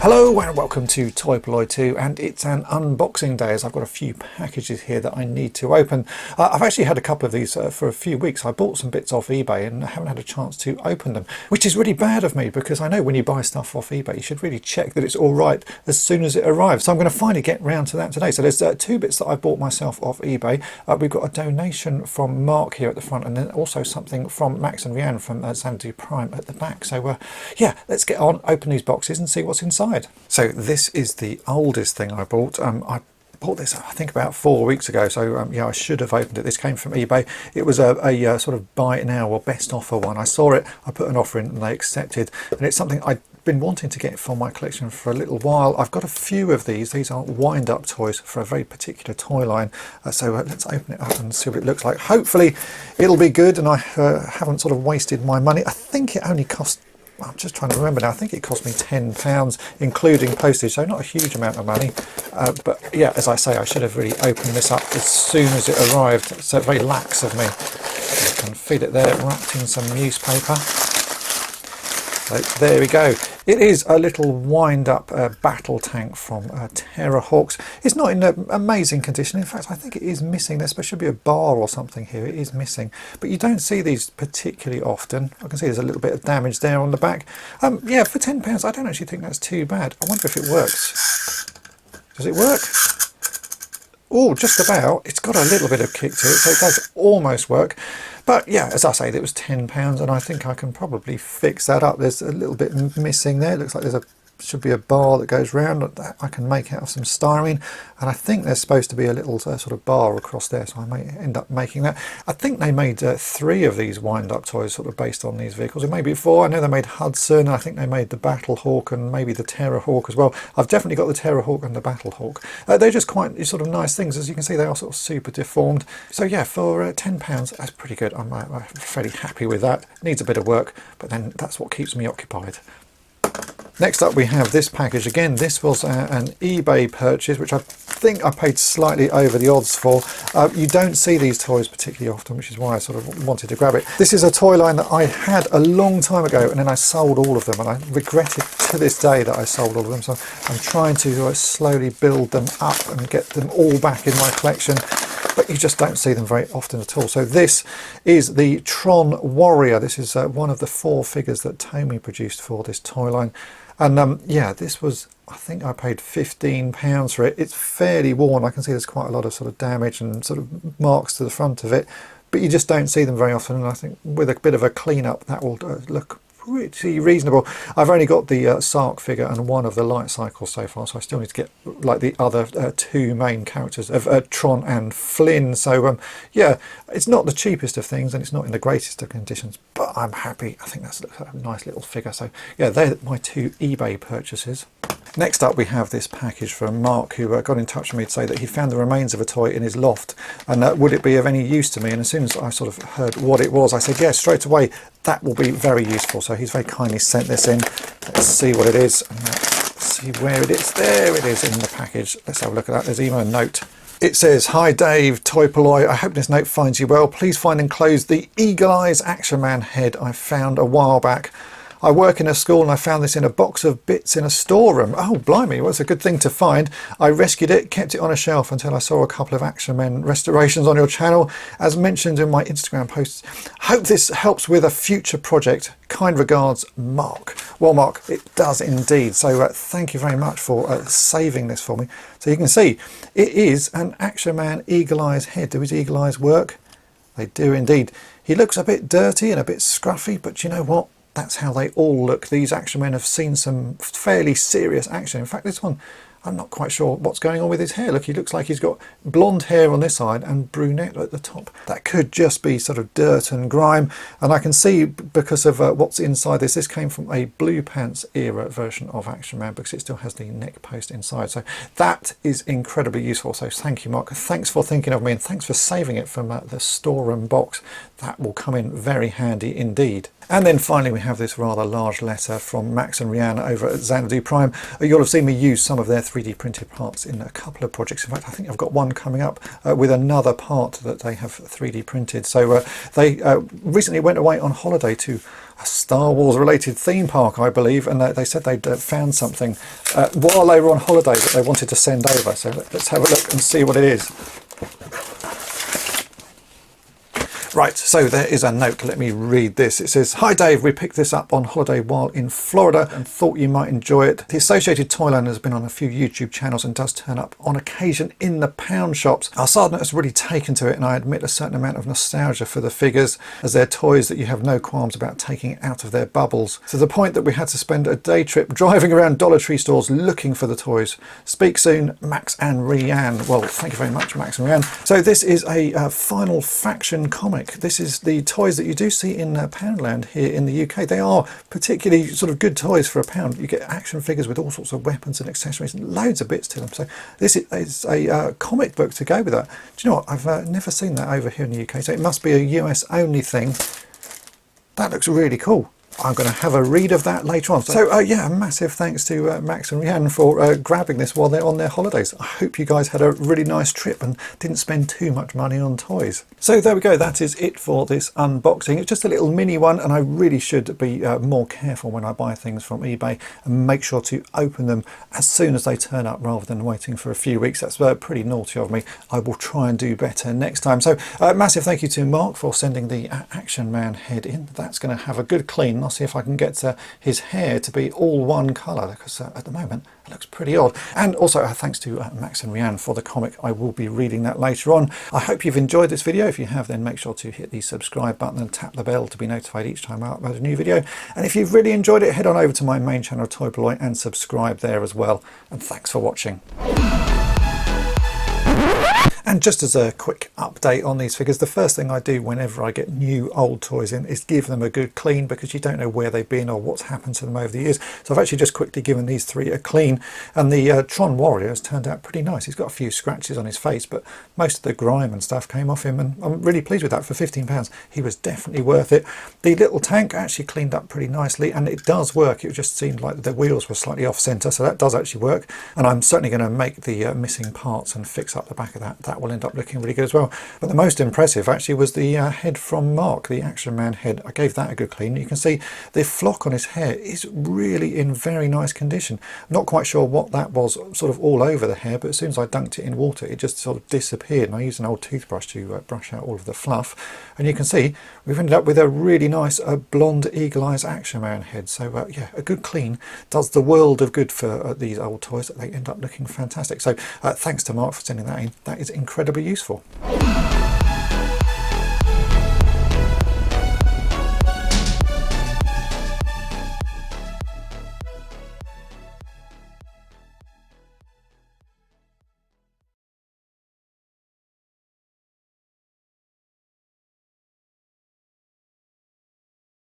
Hello and welcome to Polloi Two, and it's an unboxing day as I've got a few packages here that I need to open. I've actually had a couple of these for a few weeks. I bought some bits off eBay and I haven't had a chance to open them, which is really bad of me because I know when you buy stuff off eBay you should really check that it's all right as soon as it arrives. So I'm going to finally get round to that today. So there's two bits that I bought myself off eBay. We've got a donation from Mark here at the front, and then also something from Max and Rianne from Xanadu Prime at the back. So yeah, let's get on, open these boxes and see what's inside. So this is the oldest thing I bought. I bought this I think about 4 weeks ago, so yeah, I should have opened it. This came from eBay. It was a sort of buy it now or best offer one. I saw it, I put an offer in and they accepted, and it's something I've been wanting to get for my collection for a little while. I've got a few of these. These are wind-up toys for a very particular toy line. So let's open it up and see what it looks like. Hopefully it'll be good and I haven't sort of wasted my money. I think it only cost, I'm just trying to remember now, I think it cost me £10 including postage, so not a huge amount of money. But yeah, as I say, I should have really opened this up as soon as it arrived, so very lax of me. I can feel it there, wrapped in some newspaper. So there we go. It is a little wind-up battle tank from Terra Hawks. It's not in amazing condition. In fact, I think it is missing. There should be a bar or something here. It is missing. But you don't see these particularly often. I can see there's a little bit of damage there on the back. Yeah, for £10, I don't actually think that's too bad. I wonder if it works. Does it work? Oh, just about. It's got a little bit of kick to it, so it does almost work. But yeah, as I say, it was £10 and I think I can probably fix that up. There's a little bit missing there. It looks like should be a bar that goes round. That I can make out of some styrene, and I think there's supposed to be a little sort of bar across there, so I may end up making that. I think they made 3 of these wind-up toys sort of based on these vehicles, or maybe 4. I know they made Hudson, I think they made the Battle Hawk and maybe the Terra Hawk as well. I've definitely got the Terra Hawk and the Battle Hawk. They're just quite sort of nice things. As you can see, they are sort of super deformed. So yeah, for £10 that's pretty good. I'm fairly happy with that. Needs a bit of work, but then that's what keeps me occupied. Next up we have this package. Again, this was an eBay purchase, which I think I paid slightly over the odds for. You don't see these toys particularly often, which is why I sort of wanted to grab it. This is a toy line that I had a long time ago, and then I sold all of them, and I regret it to this day that I sold all of them. So I'm trying to slowly build them up and get them all back in my collection, but you just don't see them very often at all. So this is the Tron Warrior. This is one of the 4 figures that Tomy produced for this toy line. And yeah, this was, I think I paid £15 for it. It's fairly worn. I can see there's quite a lot of sort of damage and sort of marks to the front of it, but you just don't see them very often. And I think with a bit of a clean up, that will look pretty reasonable. I've only got the Sark figure and 1 of the light cycles so far, so I still need to get like the other 2 main characters of Tron and Flynn. So yeah, it's not the cheapest of things and it's not in the greatest of conditions, but I'm happy. I think that's a nice little figure. So yeah, they're my 2 eBay purchases. Next up we have this package from Mark, who got in touch with me to say that he found the remains of a toy in his loft, and would it be of any use to me. And as soon as I sort of heard what it was, I said yeah, straight away, that will be very useful. So he's very kindly sent this in. Let's see what it is, and let's see where it is. There it is in the package. Let's have a look at that. There's even a note. It says, "Hi Dave, toy-polloi. I hope this note finds you well. Please find enclosed the Eagle Eyes Action Man head I found a while back. I work in a school and I found this in a box of bits in a storeroom." Oh, blimey, well, it's a good thing to find. "I rescued it, kept it on a shelf until I saw a couple of Action Men restorations on your channel, as mentioned in my Instagram posts. Hope this helps with a future project. Kind regards, Mark." Well, Mark, it does indeed. So thank you very much for saving this for me. So you can see, it is an Action Man Eagle Eyes head. Do his eagle eyes work? They do indeed. He looks a bit dirty and a bit scruffy, but you know what? That's how they all look. These action men have seen some fairly serious action. In fact, this one, I'm not quite sure what's going on with his hair. Look, he looks like he's got blonde hair on this side and brunette at the top. That could just be sort of dirt and grime. And I can see, because of what's inside this came from a Blue Pants era version of Action Man, because it still has the neck post inside. So that is incredibly useful. So thank you, Mark. Thanks for thinking of me, and thanks for saving it from the storeroom box. That will come in very handy indeed. And then finally we have this rather large letter from Max and Rianne over at Xanadu Prime. You'll have seen me use some of their 3D printed parts in a couple of projects. In fact, I think I've got one coming up with another part that they have 3D printed. So they recently went away on holiday to a Star Wars related theme park, I believe, and they said they'd found something while they were on holiday that they wanted to send over. So let's have a look and see what it is. Right, so there is a note. Let me read this. It says, "Hi Dave, we picked this up on holiday while in Florida and thought you might enjoy it. The Associated Toyland has been on a few YouTube channels and does turn up on occasion in the pound shops. Our sergeant has really taken to it, and I admit a certain amount of nostalgia for the figures, as they're toys that you have no qualms about taking out of their bubbles, to the point that we had to spend a day trip driving around Dollar Tree stores looking for the toys. Speak soon, Max and Rianne." Well, thank you very much, Max and Rianne. So this is a Final Faction comic. This is the toys that you do see in Poundland here in the UK. They are particularly sort of good toys for £1. You get action figures with all sorts of weapons and accessories and loads of bits to them. So this is a comic book to go with that. Do you know what? I've never seen that over here in the UK, so it must be a US only thing. That looks really cool. I'm going to have a read of that later on. So yeah, a massive thanks to Max and Rianne for grabbing this while they're on their holidays. I hope you guys had a really nice trip and didn't spend too much money on toys. So there we go, that is it for this unboxing. It's just a little mini one, and I really should be more careful when I buy things from eBay and make sure to open them as soon as they turn up rather than waiting for a few weeks. That's pretty naughty of me. I will try and do better next time. So massive thank you to Mark for sending the Action Man head in. That's going to have a good clean. I'll see if I can get his hair to be all one colour, because at the moment it looks pretty odd. And also thanks to Max and Rianne for the comic. I will be reading that later on. I hope you've enjoyed this video. If you have, then make sure to hit the subscribe button and tap the bell to be notified each time I upload a new video. And if you've really enjoyed it, head on over to my main channel, Toy-Polloi, and subscribe there as well. And thanks for watching. And just as a quick update on these figures, the first thing I do whenever I get new old toys in is give them a good clean, because you don't know where they've been or what's happened to them over the years. So I've actually just quickly given these three a clean, and the Tron Warrior has turned out pretty nice. He's got a few scratches on his face, but most of the grime and stuff came off him, and I'm really pleased with that. For £15, he was definitely worth it. The little tank actually cleaned up pretty nicely, and it does work. It just seemed like the wheels were slightly off centre, so that does actually work. And I'm certainly going to make the missing parts and fix up the back of that. That will end up looking really good as well. But the most impressive actually was the head from Mark, the Action Man head. I gave that a good clean. You can see the flock on his hair is really in very nice condition. Not quite sure what that was sort of all over the hair, but as soon as I dunked it in water, it just sort of disappeared, and I used an old toothbrush to brush out all of the fluff. And you can see we've ended up with a really nice blonde Eagle Eyes Action Man head. So yeah, a good clean does the world of good for these old toys. They end up looking fantastic. So thanks to Mark for sending that in. That is incredibly useful.